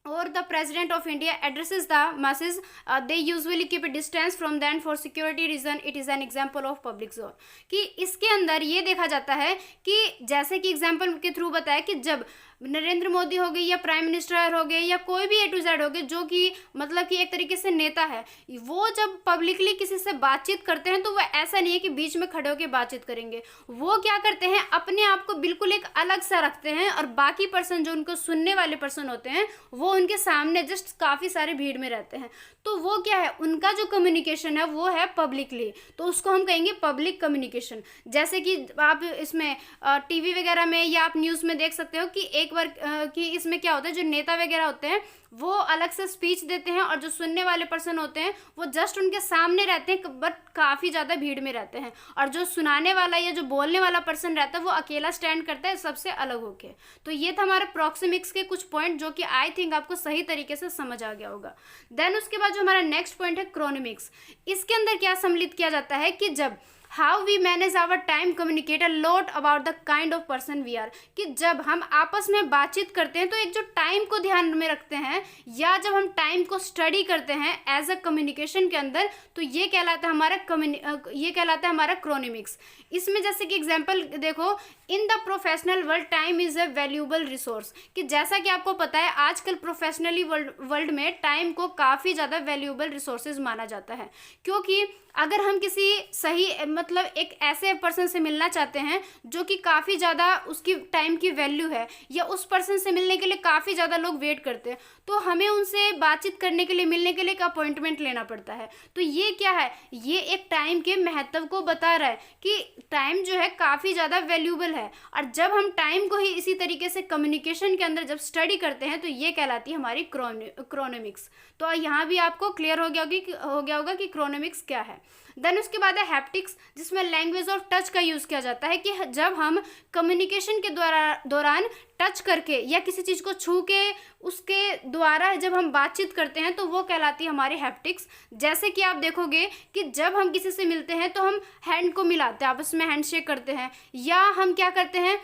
or the president of India addresses the masses, they usually keep a distance from them for security reason. It is an example of public zone। कि इसके अंदर ये देखा जाता है कि जैसे कि एग्जाम्पल के थ्रू बताया कि जब नरेंद्र मोदी हो गए या प्राइम मिनिस्टर हो गए या कोई भी A to Z हो गए जो कि मतलब कि एक तरीके से नेता है, वो जब पब्लिकली किसी से बातचीत करते हैं तो वो ऐसा नहीं है कि बीच में खड़े होकर बातचीत करेंगे। वो क्या करते हैं, अपने आप को बिल्कुल एक अलग सा रखते हैं और बाकी पर्सन जो उनको सुनने वाले पर्सन होते हैं वो उनके सामने जस्ट काफ़ी सारे भीड़ में रहते हैं। तो वो क्या है, उनका जो कम्युनिकेशन है वो है पब्लिकली, तो उसको हम कहेंगे पब्लिक कम्युनिकेशन। जैसे कि आप इसमें टीवी वगैरह में या आप न्यूज़ में देख सकते हो कि एक बार कि इसमें क्या होता है, जो नेता वगैरह होते हैं वो अलग से स्पीच देते हैं और जो सुनने वाले पर्सन होते हैं वो जस्ट उनके सामने रहते हैं बट काफ़ी ज़्यादा भीड़ में रहते हैं, और जो सुनाने वाला या जो बोलने वाला पर्सन रहता है वो अकेला स्टैंड करता है सबसे अलग होके। तो ये था हमारे प्रोक्सिमिक्स के कुछ पॉइंट जो कि आई थिंक आपको सही तरीके से समझ आ गया होगा। देन उसके बाद जो हमारा नेक्स्ट पॉइंट है क्रोनिमिक्स। इसके अंदर क्या सम्मिलित किया जाता है कि जब how we manage our time communicate a lot about the kind of person we are, कि जब हम आपस में बातचीत करते हैं तो एक जो टाइम को ध्यान में रखते हैं या जब हम टाइम को स्टडी करते हैं एज अ कम्युनिकेशन के अंदर, तो ये कहलाता है हमारा क्रोनिमिक्स। इसमें जैसे कि एग्जांपल देखो, in the professional world time is a valuable resource, कि जैसा कि आपको पता है आजकल प्रोफेशनली वर्ल्ड में टाइम को काफ़ी ज़्यादा वैल्यूएबल रिसोर्सेज माना जाता है। क्योंकि अगर हम किसी सही मतलब एक ऐसे पर्सन से मिलना चाहते हैं जो कि काफ़ी ज़्यादा उसकी टाइम की वैल्यू है या उस पर्सन से मिलने के लिए काफ़ी ज़्यादा लोग वेट करते हैं, तो हमें उनसे बातचीत करने के लिए मिलने के लिए एक अपॉइंटमेंट लेना पड़ता है। तो ये क्या है, ये एक टाइम के महत्व को बता रहा है कि टाइम जो है काफ़ी ज़्यादा वैल्यूएबल है, और जब हम टाइम को ही इसी तरीके से कम्युनिकेशन के अंदर जब स्टडी करते हैं तो ये कहलाती है हमारी क्रोनोमिक्स। तो यहाँ भी आपको क्लियर हो गया होगा कि क्रोनोमिक्स क्या है। देन उसके बाद है हैप्टिक्स, जिसमें लैंग्वेज ऑफ टच का यूज़ किया जाता है कि जब हम कम्युनिकेशन के दौरान टच करके या किसी चीज़ को छू के उसके द्वारा जब हम बातचीत करते हैं तो वो कहलाती है हमारी हैप्टिक्स। जैसे कि आप देखोगे कि जब हम किसी से मिलते हैं तो हम हैंड को मिलाते हैं, आपस में हैंडशेक करते हैं, या हम क्या करते हैं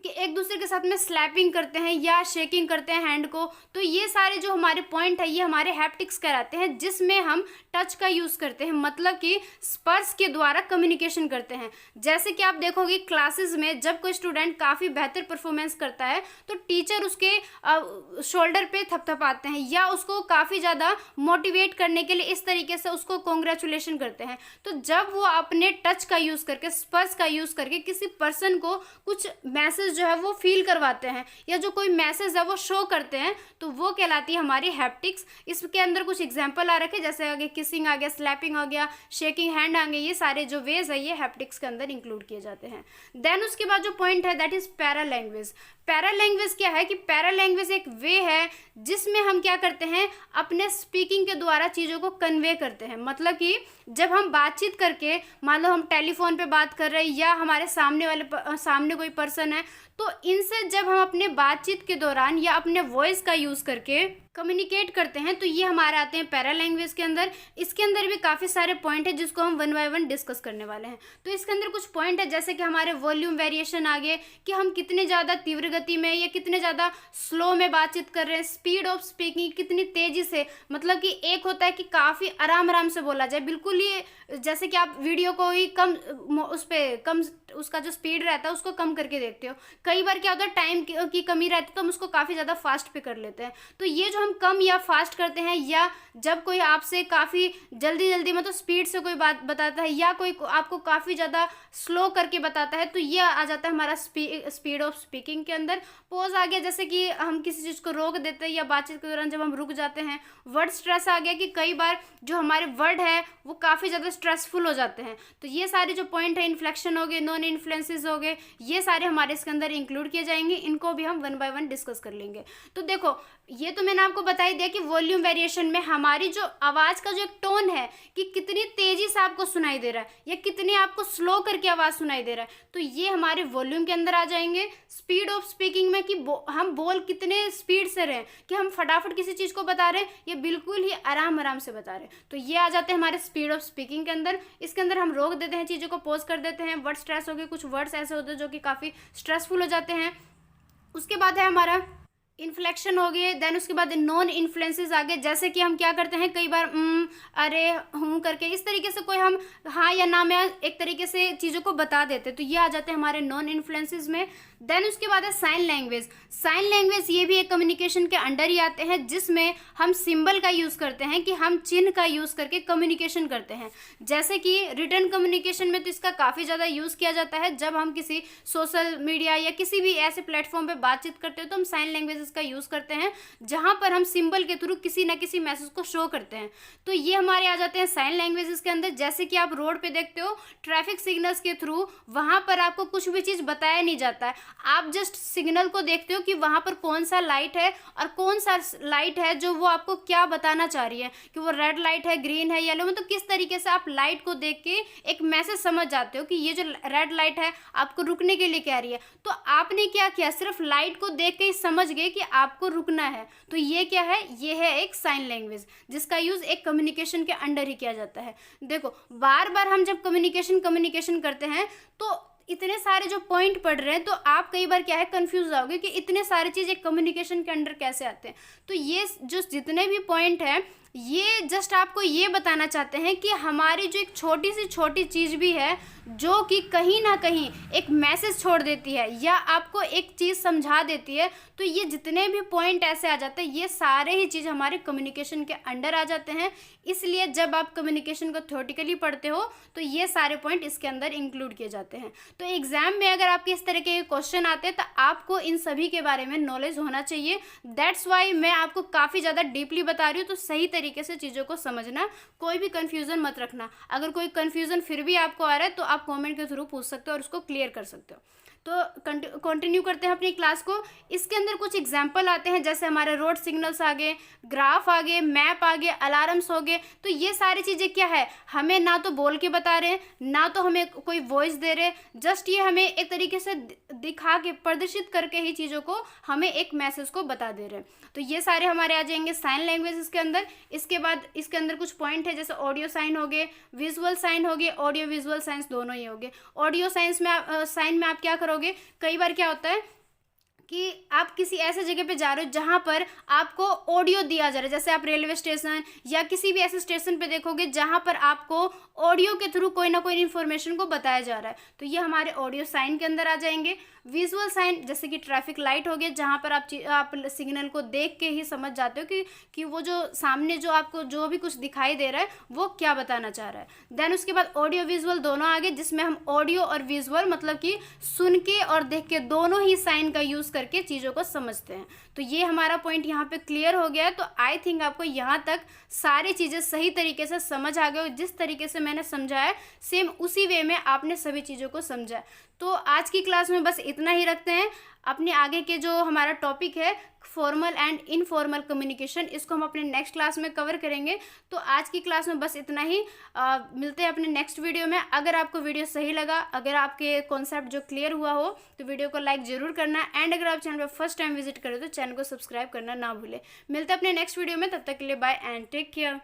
कि एक दूसरे के साथ में स्लैपिंग करते हैं या शेकिंग करते हैं हैंड को, तो ये सारे जो हमारे पॉइंट है ये हमारे हैप्टिक्स कहलाते हैं, जिसमें हम टच का यूज़ करते हैं, मतलब कि स्पर्श के द्वारा कम्युनिकेशन करते हैं। जैसे कि आप देखोगे क्लासेस में जब कोई स्टूडेंट काफ़ी बेहतर परफॉर्मेंस करता है तो टीचर उसके शोल्डर पे थपथपाते हैं या उसको काफ़ी ज़्यादा मोटिवेट करने के लिए इस तरीके से उसको कॉन्ग्रेचुलेशन करते हैं। तो जब वो अपने टच का यूज़ करके, स्पर्श का यूज़ करके किसी पर्सन को कुछ मैसेज जो है वो फील करवाते हैं या जो कोई मैसेज है वो शो करते हैं, तो वो कहलाती है हमारी हैप्टिक्स। इसके अंदर कुछ एग्जांपल आ रखे, जैसे आगे किसिंग आ गया, स्लैपिंग आ गया, शेकिंग हैंड आ गए, ये सारे जो वेज है ये हैप्टिक्स के अंदर इंक्लूड किए जाते हैं। देन उसके बाद जो पॉइंट है that is para language. Para language क्या है कि पैरा लैंग्वेज एक वे है जिसमें हम क्या करते हैं, अपने स्पीकिंग के द्वारा चीज़ों को कन्वे करते हैं। मतलब कि जब हम बातचीत करके, मान लो हम टेलीफोन पे बात कर रहे हैं या हमारे सामने कोई पर्सन है, तो इनसे जब हम अपने बातचीत के दौरान या अपने वॉइस का यूज़ करके कम्युनिकेट करते हैं तो ये हमारे आते हैं पैरा लैंग्वेज के अंदर। इसके अंदर भी काफ़ी सारे पॉइंट है जिसको हम वन बाय वन डिस्कस करने वाले हैं। तो इसके अंदर कुछ पॉइंट है जैसे कि हमारे वॉल्यूम वेरिएशन आ गए, कि हम कितने ज़्यादा तीव्र गति में या कितने ज़्यादा स्लो में बातचीत कर रहे हैं, स्पीड ऑफ स्पीकिंग कितनी तेज़ी से, मतलब कि एक होता है कि काफ़ी आराम आराम से बोला जाए, बिल्कुल ही जैसे कि आप वीडियो को ही कम उस पर कम उसका जो स्पीड रहता है उसको कम करके देखते हो। कई बार क्या होता है टाइम की कमी रहती है तो हम उसको काफ़ी ज़्यादा फास्ट पे कर लेते हैं। तो ये जो हम कम या फास्ट करते हैं, या जब कोई आपसे काफ़ी जल्दी मतलब स्पीड से कोई बात बताता है या कोई आपको काफ़ी ज़्यादा स्लो करके बताता है, तो ये आ जाता है हमारा स्पीड ऑफ स्पीकिंग के अंदर। पोज आ गया, जैसे कि हम किसी चीज़ को रोक देते हैं या बातचीत के दौरान जब हम रुक जाते हैं। वर्ड स्ट्रेस आ गया कि कई बार जो हमारे वर्ड है वो काफ़ी ज़्यादा स्ट्रेसफुल हो जाते हैं। तो ये सारे जो पॉइंट है, इन्फ्लेक्शन हो गए, नॉन इन्फ्लुएंसेस हो गए, ये सारे हमारे इसके अंदर इंक्लूड किए जाएंगे। इनको भी हम वन बाय वन डिस्कस कर लेंगे। तो देखो, ये तो मैंने आपको बता ही दिया कि वॉल्यूम वेरिएशन में हमारी जो आवाज़ का जो एक टोन है कि कितनी तेज़ी से आपको सुनाई दे रहा है या कितनी आपको स्लो करके आवाज़ सुनाई दे रहा है, तो ये हमारे वॉल्यूम के अंदर आ जाएंगे। स्पीड ऑफ स्पीकिंग में कि हम बोल कितने स्पीड से रहें, कि हम फटाफट किसी चीज़ को बता रहे हैं या बिल्कुल ही आराम आराम से बता रहे हैं, तो ये आ जाते हैं हमारे स्पीड ऑफ स्पीकिंग के अंदर। इसके अंदर हम रोक देते हैं चीज़ों को, पॉज कर देते हैं। वर्ड स्ट्रेस हो गए, कुछ वर्ड्स ऐसे होते हैं जो कि काफ़ी स्ट्रेसफुल हो जाते हैं। उसके बाद है हमारा इन्फ्लेक्शन हो गए। देन उसके बाद नॉन इन्फ्लुएंसेस आ गए, जैसे कि हम क्या करते हैं कई बार अरे हूँ करके इस तरीके से कोई हम हाँ या ना में एक तरीके से चीज़ों को बता देते, तो ये आ जाते हैं हमारे नॉन इन्फ्लुएंसेस में। देन उसके बाद है साइन लैंग्वेज। साइन लैंग्वेज ये भी एक कम्युनिकेशन के अंडर ही आते हैं, जिसमें हम सिंबल का यूज़ करते हैं, कि हम चिन्ह का यूज़ करके कम्युनिकेशन करते हैं। जैसे कि रिटन कम्युनिकेशन में तो इसका काफ़ी ज़्यादा यूज़ किया जाता है। जब हम किसी सोशल मीडिया या किसी भी ऐसे प्लेटफॉर्म पर बातचीत करते हो तो हम साइन लैंग्वेज का यूज़ करते हैं, जहां पर हम सिंबल के थ्रू किसी ना किसी मैसेज को शो करते हैं। तो ये हमारे आ जाते हैं साइन लैंग्वेजेस के अंदर। जैसे कि आप रोड पे देखते हो ट्रैफिक सिग्नल्स के थ्रू, वहां पर आपको कुछ भी चीज़ बताया नहीं जाता है, आप जस्ट सिग्नल को देखते हो कि वहां पर कौन सा लाइट है और कौन सा लाइट है जो वो आपको क्या बताना चाह रही है, कि वो रेड लाइट है, ग्रीन है, येलो, मतलब किस तरीके से आप लाइट को देख के एक मैसेज समझ जाते हो कि ये जो रेड लाइट है आपको रुकने के लिए कह रही है। तो आपने क्या किया, सिर्फ लाइट को देख के ही समझ गए कि आपको रुकना है। तो ये क्या है, ये है एक साइन लैंग्वेज, जिसका यूज एक कम्युनिकेशन के अंडर ही किया जाता है। देखो, बार बार हम जब कम्युनिकेशन करते हैं तो इतने सारे जो पॉइंट पढ़ रहे हैं, तो आप कई बार क्या है कंफ्यूज आओगे कि इतने सारे चीज़ एक कम्युनिकेशन के अंडर कैसे आते हैं। तो ये जो जितने भी पॉइंट हैं ये जस्ट आपको ये बताना चाहते हैं कि हमारी जो एक छोटी सी छोटी चीज़ भी है जो कि कहीं ना कहीं एक मैसेज छोड़ देती है या आपको एक चीज़ समझा देती है, तो ये जितने भी पॉइंट ऐसे आ जाते हैं ये सारे ही चीज़ हमारे कम्युनिकेशन के अंडर आ जाते हैं। इसलिए जब आप कम्युनिकेशन को थ्योरेटिकली पढ़ते हो तो ये सारे पॉइंट इसके अंदर इंक्लूड किए जाते हैं। तो एग्जाम में अगर आपके इस तरह के क्वेश्चन आते हैं तो आपको इन सभी के बारे में नॉलेज होना चाहिए। दैट्स वाई मैं आपको काफ़ी ज़्यादा डीपली बता रही हूँ, तो सही तरीके से चीज़ों को समझना, कोई भी कन्फ्यूज़न मत रखना। अगर कोई कन्फ्यूज़न फिर भी आपको आ रहा है तो आप कमेंट के थ्रू पूछ सकते हो और उसको क्लियर कर सकते हो। तो कंटिन्यू करते हैं अपनी क्लास को। इसके अंदर कुछ एग्जाम्पल आते हैं, जैसे हमारे रोड सिग्नल्स आ गए, ग्राफ आ गए, मैप आ गए, अलार्म्स हो गए। तो ये सारी चीज़ें क्या है, हमें ना तो बोल के बता रहे हैं ना तो हमें कोई वॉइस दे रहे, जस्ट ये हमें एक तरीके से दिखा के प्रदर्शित करके ही चीज़ों को हमें एक मैसेज को बता दे रहे हैं। तो ये सारे हमारे आ जाएंगे साइन लैंग्वेज इसके अंदर। इसके बाद इसके अंदर कुछ पॉइंट है, जैसे ऑडियो साइन हो गए, विजुअल साइन हो गए, ऑडियो विजुअल साइंस दोनों ही हो गए। ऑडियो साइंस में साइन में आप क्या करोगे, कई बार क्या होता है कि आप किसी ऐसे जगह पे जा रहे हो जहाँ पर आपको ऑडियो दिया जा रहा है, जैसे आप रेलवे स्टेशन या किसी भी ऐसे स्टेशन पे देखोगे जहाँ पर आपको ऑडियो के थ्रू कोई ना कोई इन्फॉर्मेशन को बताया जा रहा है, तो ये हमारे ऑडियो साइन के अंदर आ जाएंगे। विजुअल साइन जैसे कि ट्रैफिक लाइट हो गया, जहाँ पर आप सिग्नल को देख के ही समझ जाते हो कि वो जो सामने जो आपको जो भी कुछ दिखाई दे रहा है वो क्या बताना चाह रहा है। देन उसके बाद ऑडियो विजुअल दोनों आ गए, जिसमें हम ऑडियो और विजुअल मतलब कि सुन के और देख के दोनों ही साइन का यूज़ करके चीज़ों को समझते हैं। तो ये हमारा पॉइंट यहाँ पे क्लियर हो गया है। तो आई थिंक आपको यहाँ तक सारी चीज़ें सही तरीके से समझ आ गए। जिस तरीके से मैंने समझाया सेम उसी वे में आपने सभी चीज़ों को समझा। तो आज की क्लास में बस इतना ही रखते हैं। अपने आगे के जो हमारा टॉपिक है फॉर्मल एंड इनफॉर्मल कम्युनिकेशन, इसको हम अपने नेक्स्ट क्लास में कवर करेंगे। तो आज की क्लास में बस इतना ही। मिलते हैं अपने नेक्स्ट वीडियो में। अगर आपको वीडियो सही लगा, अगर आपके कॉन्सेप्ट जो क्लियर हुआ हो तो वीडियो को लाइक ज़रूर करना। एंड अगर आप चैनल पर फर्स्ट टाइम विजिट करें तो चैनल को सब्सक्राइब करना ना भूलें। मिलते हैं अपने नेक्स्ट वीडियो में, तब तक के लिए बाय एंड टेक केयर।